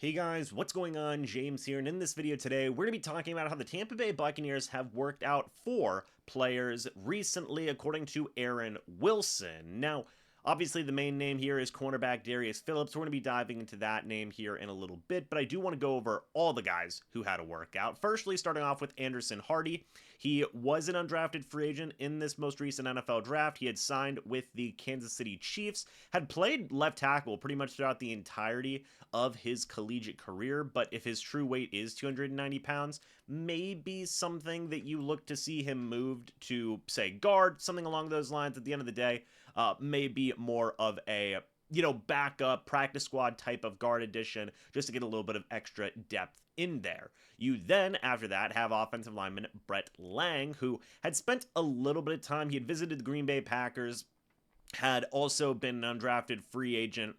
Hey guys, what's going on? James here, and in this video today, we're going to be talking about how the Tampa Bay Buccaneers have worked out 4 players recently, according to Aaron Wilson. Now, obviously, the main name here is cornerback Darius Phillips. We're going to be diving into that name here in a little bit, but I do want to go over all the guys who had a workout. Firstly, starting off with Anderson Hardy. He was an undrafted free agent in this most recent NFL draft. He had signed with the Kansas City Chiefs, had played left tackle pretty much throughout the entirety of his collegiate career, but if his true weight is 290 pounds, maybe something that you look to see him moved to, say, guard, something along those lines. At the end of the day, maybe more of a backup practice squad type of guard addition, just to get a little bit of extra depth in there. You then, after that, have offensive lineman Brent Lang, who had spent a little bit of time. He had visited the Green Bay Packers, had also been an undrafted free agent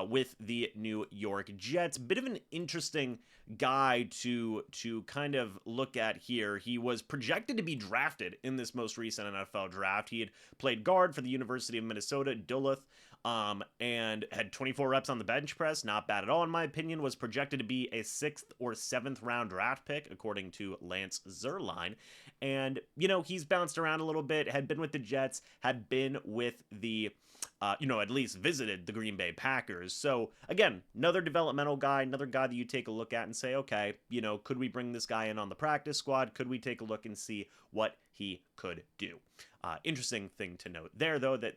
with the New York Jets. Bit of an interesting guy to kind of look at here. He was projected to be drafted in this most recent NFL draft. He had played guard for the University of Minnesota, Duluth, and had 24 reps on the bench press. Not bad at all, in my opinion. Was projected to be a 6th or 7th round draft pick, according to Lance Zierlein. And, he's bounced around a little bit, had been with the Jets, had been with the at least visited the Green Bay Packers. So, again, another developmental guy, another guy that you take a look at and say, okay, could we bring this guy in on the practice squad? Could we take a look and see what he could do? Interesting thing to note there, though, that,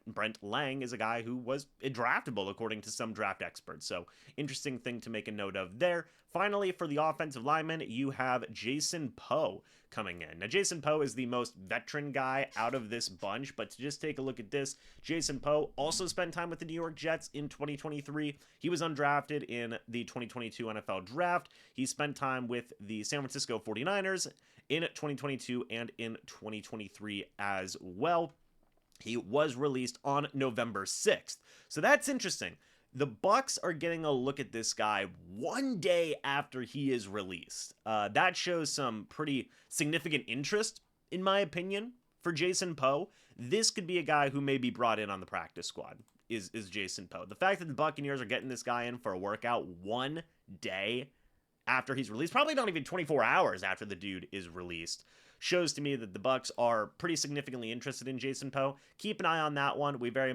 Brent Lang is a guy who was draftable according to some draft experts. So, interesting thing to make a note of there. Finally, for the offensive lineman, you have Jason Poe coming in. Now, Jason Poe is the most veteran guy out of this bunch, but to just take a look at this, Jason Poe also spent time with the New York Jets in 2023. He was undrafted in the 2022 NFL Draft. He spent time with the San Francisco 49ers in 2022 and in 2023 as well. He was released on November 6th. So that's interesting. The Bucs are getting a look at this guy one day after he is released. That shows some pretty significant interest, in my opinion, for Jason Poe. This could be a guy who may be brought in on the practice squad, is Jason Poe. The fact that the Buccaneers are getting this guy in for a workout one day after he's released, probably not even 24 hours after the dude is released, shows to me that the Bucs are pretty significantly interested in Jason Poe. Keep an eye on that one. We very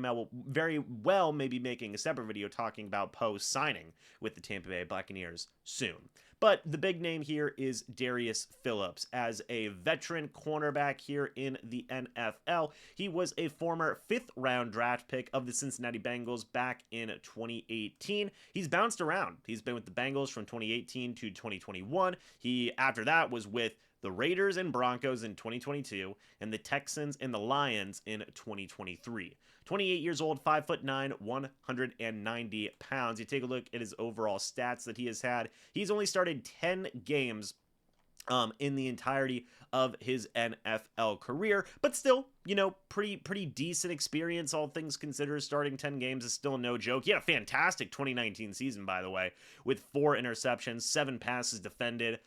well may be making a separate video talking about Poe signing with the Tampa Bay Buccaneers soon. But the big name here is Darius Phillips. As a veteran cornerback here in the NFL, he was a former 5th-round draft pick of the Cincinnati Bengals back in 2018. He's bounced around. He's been with the Bengals from 2018 to 2021. He, after that, was with the Raiders and Broncos in 2022, and the Texans and the Lions in 2023. 28 years old, 5'9", 190 pounds. You take a look at his overall stats that he has had. He's only started 10 games in the entirety of his NFL career, but still, pretty decent experience, all things considered. Starting 10 games is still no joke. He had a fantastic 2019 season, by the way, with 4 interceptions, 7 passes defended.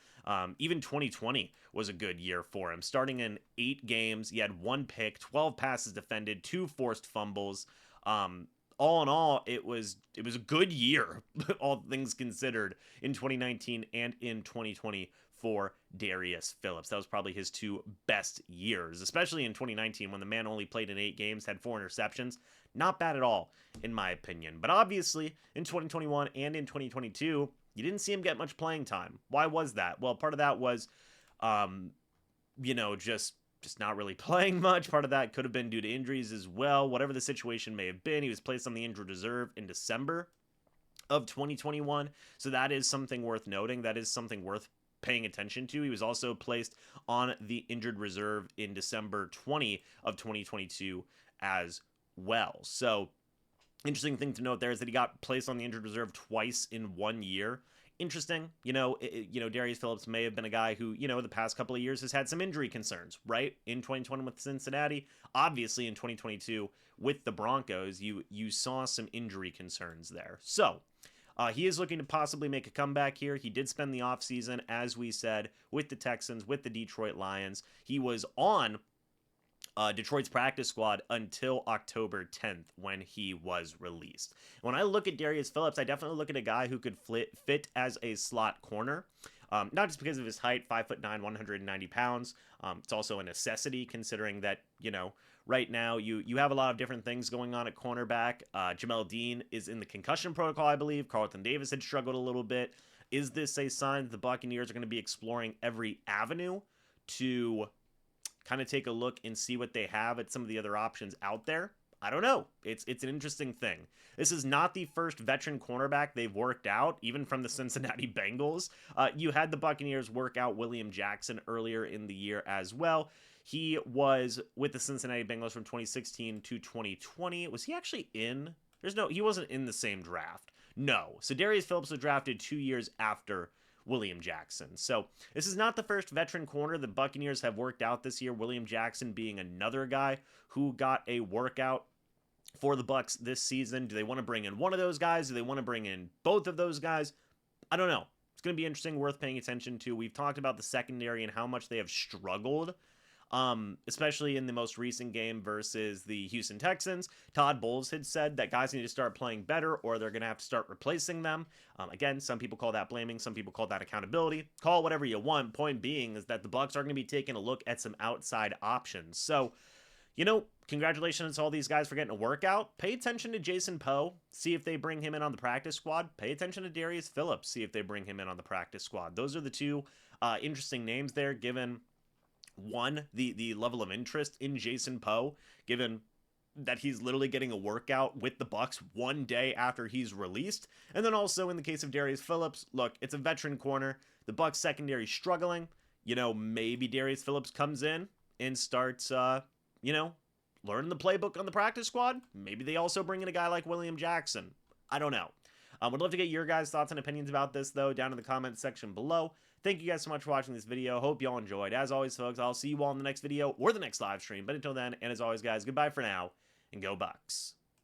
Even 2020 was a good year for him. Starting in 8 games, he had 1 pick, 12 passes defended, 2 forced fumbles. All in all, it was a good year, all things considered, in 2019 and in 2020 for Darius Phillips. That was probably his 2 best years, especially in 2019 when the man only played in 8 games, had 4 interceptions. Not bad at all, in my opinion. But obviously, in 2021 and in 2022, you didn't see him get much playing time. Why was that? Well, part of that was, just not really playing much. Part of that could have been due to injuries as well. Whatever the situation may have been, he was placed on the injured reserve in December of 2021. So that is something worth noting. That is something worth paying attention to. He was also placed on the injured reserve in December 20 of 2022 as well. So, interesting thing to note there is that he got placed on the injured reserve twice in 1 year. Interesting. Darius Phillips may have been a guy who, the past couple of years has had some injury concerns, right? In 2020 with Cincinnati, obviously in 2022 with the Broncos, you saw some injury concerns there. So, he is looking to possibly make a comeback here. He did spend the offseason, as we said, with the Texans, with the Detroit Lions. He was on Detroit's practice squad until October 10th when he was released. When I look at Darius Phillips, I definitely look at a guy who could fit as a slot corner. Not just because of his height, 5'9", 190 pounds. It's also a necessity considering that, right now you have a lot of different things going on at cornerback. Jamel Dean is in the concussion protocol, I believe. Carlton Davis had struggled a little bit. Is this a sign that the Buccaneers are going to be exploring every avenue to kind of take a look and see what they have at some of the other options out there? I don't know. It's an interesting thing. This is not the first veteran cornerback they've worked out, even from the Cincinnati Bengals. You had the Buccaneers work out William Jackson earlier in the year as well. He was with the Cincinnati Bengals from 2016 to 2020. Was he actually in? He wasn't in the same draft. No. So Darius Phillips was drafted 2 years after William Jackson. So this is not the first veteran corner the Buccaneers have worked out this year. William Jackson being another guy who got a workout for the Bucs this season. Do they want to bring in one of those guys? Do they want to bring in both of those guys? I don't know. It's going to be interesting, worth paying attention to. We've talked about the secondary and how much they have struggled, especially in the most recent game versus the Houston Texans. Todd Bowles had said that guys need to start playing better or they're going to have to start replacing them. Again, some people call that blaming, some people call that accountability. Call it whatever you want. Point being is that the Bucs are going to be taking a look at some outside options. So, congratulations to all these guys for getting a workout. Pay attention to Jason Poe. See if they bring him in on the practice squad. Pay attention to Darius Phillips. See if they bring him in on the practice squad. Those are the two interesting names there, given one, the level of interest in Jason Poe, given that he's literally getting a workout with the Bucs 1 day after he's released. And then also in the case of Darius Phillips, look, it's a veteran corner. The Bucs secondary struggling. Maybe Darius Phillips comes in and starts, learning the playbook on the practice squad. Maybe they also bring in a guy like William Jackson. I don't know. Would love to get your guys' thoughts and opinions about this, though, down in the comments section below. Thank you guys so much for watching this video. Hope you all enjoyed. As always, folks, I'll see you all in the next video or the next live stream. But until then, and as always, guys, goodbye for now, and go Bucs.